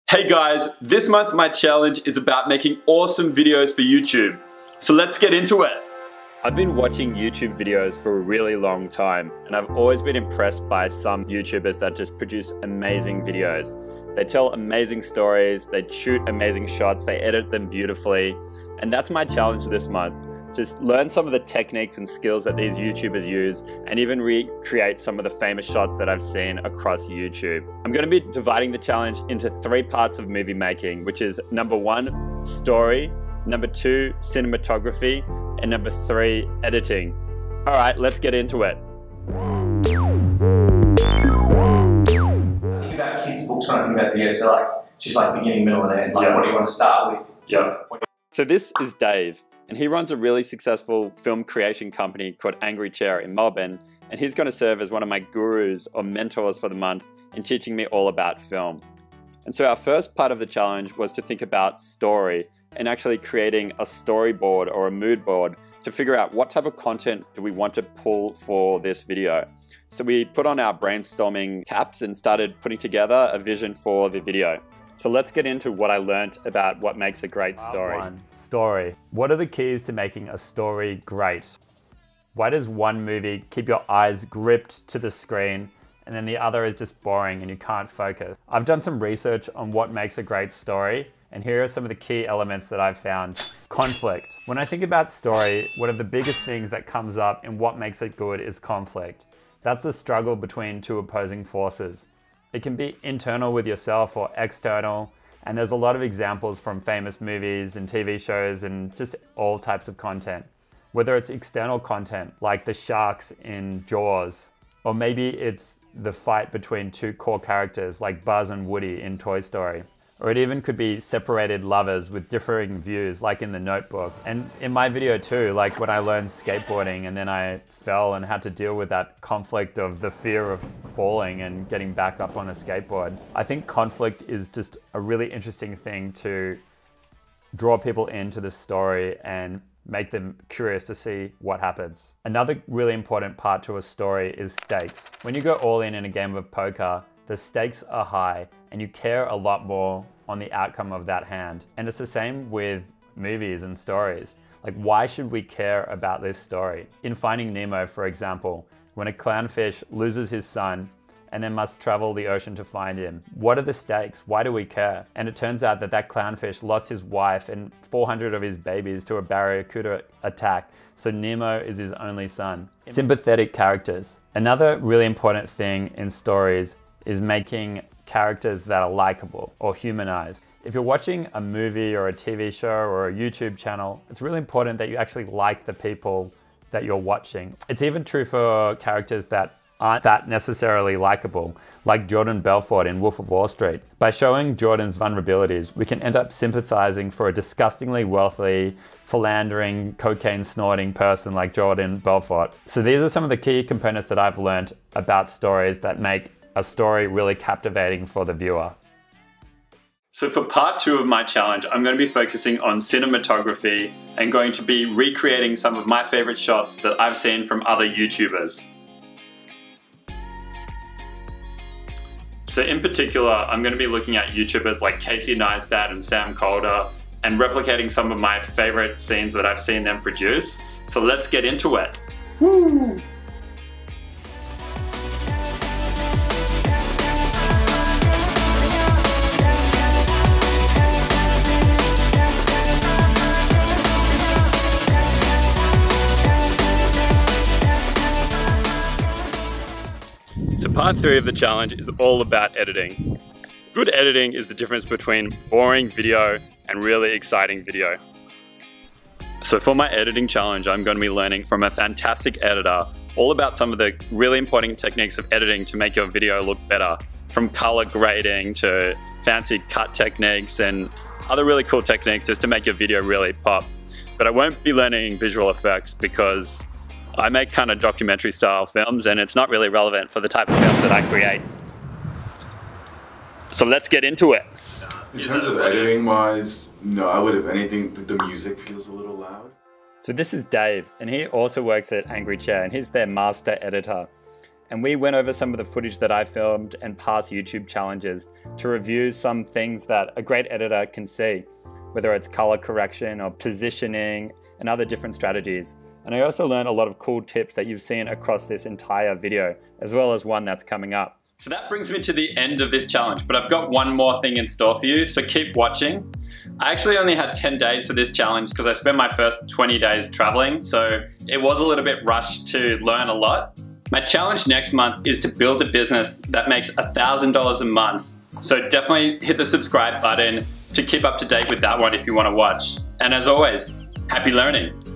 Hey guys, this month my challenge is about making awesome videos for YouTube. So let's get into it. I've been watching YouTube videos for a really long time, and I've always been impressed by some YouTubers that just produce amazing videos. They tell amazing stories, they shoot amazing shots, they edit them beautifully, and that's my challenge this month. Just learn some of the techniques and skills that these YouTubers use and even recreate some of the famous shots that I've seen across YouTube. I'm going to be dividing the challenge into 3 parts of movie making, which is number 1, story, number 2, cinematography, and number 3, editing. All right, let's get into it. I think about kids' books when I think about videos. So like, just like beginning, middle, and end. Like, what do you want to start with? Yeah. So this is Dave, and he runs a really successful film creation company called Angry Chair in Melbourne, and he's going to serve as one of my gurus or mentors for the month in teaching me all about film. And so our first part of the challenge was to think about story and actually creating a storyboard or a mood board to figure out what type of content do we want to pull for this video. So we put on our brainstorming caps and started putting together a vision for the video. So let's get into what I learned about what makes a great story. Story. What are the keys to making a story great? Why does one movie keep your eyes gripped to the screen and then the other is just boring and you can't focus? I've done some research on what makes a great story, and here are some of the key elements that I've found. Conflict. When I think about story, one of the biggest things that comes up in what makes it good is conflict. That's the struggle between 2 opposing forces. It can be internal with yourself or external, and there's a lot of examples from famous movies and TV shows and just all types of content. Whether it's external content, like the sharks in Jaws, or maybe it's the fight between 2 core characters like Buzz and Woody in Toy Story. Or it even could be separated lovers with differing views, like in The Notebook. And in my video too, like when I learned skateboarding and then I fell and had to deal with that conflict of the fear of falling and getting back up on a skateboard. I think conflict is just a really interesting thing to draw people into the story and make them curious to see what happens. Another really important part to a story is stakes. When you go all in a game of poker, the stakes are high and you care a lot more on the outcome of that hand. And it's the same with movies and stories. Like, why should we care about this story? In Finding Nemo, for example, when a clownfish loses his son and then must travel the ocean to find him, what are the stakes? Why do we care? And it turns out that that clownfish lost his wife and 400 of his babies to a barracuda attack, so Nemo is his only son. Sympathetic characters. Another really important thing in stories is making characters that are likable or humanized. If you're watching a movie or a TV show or a YouTube channel, it's really important that you actually like the people that you're watching. It's even true for characters that aren't that necessarily likable, like Jordan Belfort in Wolf of Wall Street. By showing Jordan's vulnerabilities, we can end up sympathizing for a disgustingly wealthy, philandering, cocaine-snorting person like Jordan Belfort. So these are some of the key components that I've learned about stories that make a story really captivating for the viewer. So for part 2 of my challenge, I'm going to be focusing on cinematography and going to be recreating some of my favorite shots that I've seen from other YouTubers. So in particular, I'm going to be looking at YouTubers like Casey Neistat and Sam Calder and replicating some of my favorite scenes that I've seen them produce. So let's get into it. Woo! So part 3 of the challenge is all about editing. Good editing is the difference between boring video and really exciting video. So for my editing challenge, I'm going to be learning from a fantastic editor all about some of the really important techniques of editing to make your video look better, from color grading to fancy cut techniques and other really cool techniques just to make your video really pop. But I won't be learning visual effects because I make kind of documentary style films and it's not really relevant for the type of films that I create. So let's get into it. In terms of editing wise, no, I would, if anything, the music feels a little loud. So this is Dave, and he also works at Angry Chair, and he's their master editor. And we went over some of the footage that I filmed and past YouTube challenges to review some things that a great editor can see, whether it's color correction or positioning and other different strategies. And I also learned a lot of cool tips that you've seen across this entire video, as well as one that's coming up. So that brings me to the end of this challenge, but I've got one more thing in store for you, so keep watching. I actually only had 10 days for this challenge because I spent my first 20 days traveling, so it was a little bit rushed to learn a lot. My challenge next month is to build a business that makes $1,000 a month. So definitely hit the subscribe button to keep up to date with that one if you want to watch. And as always, happy learning.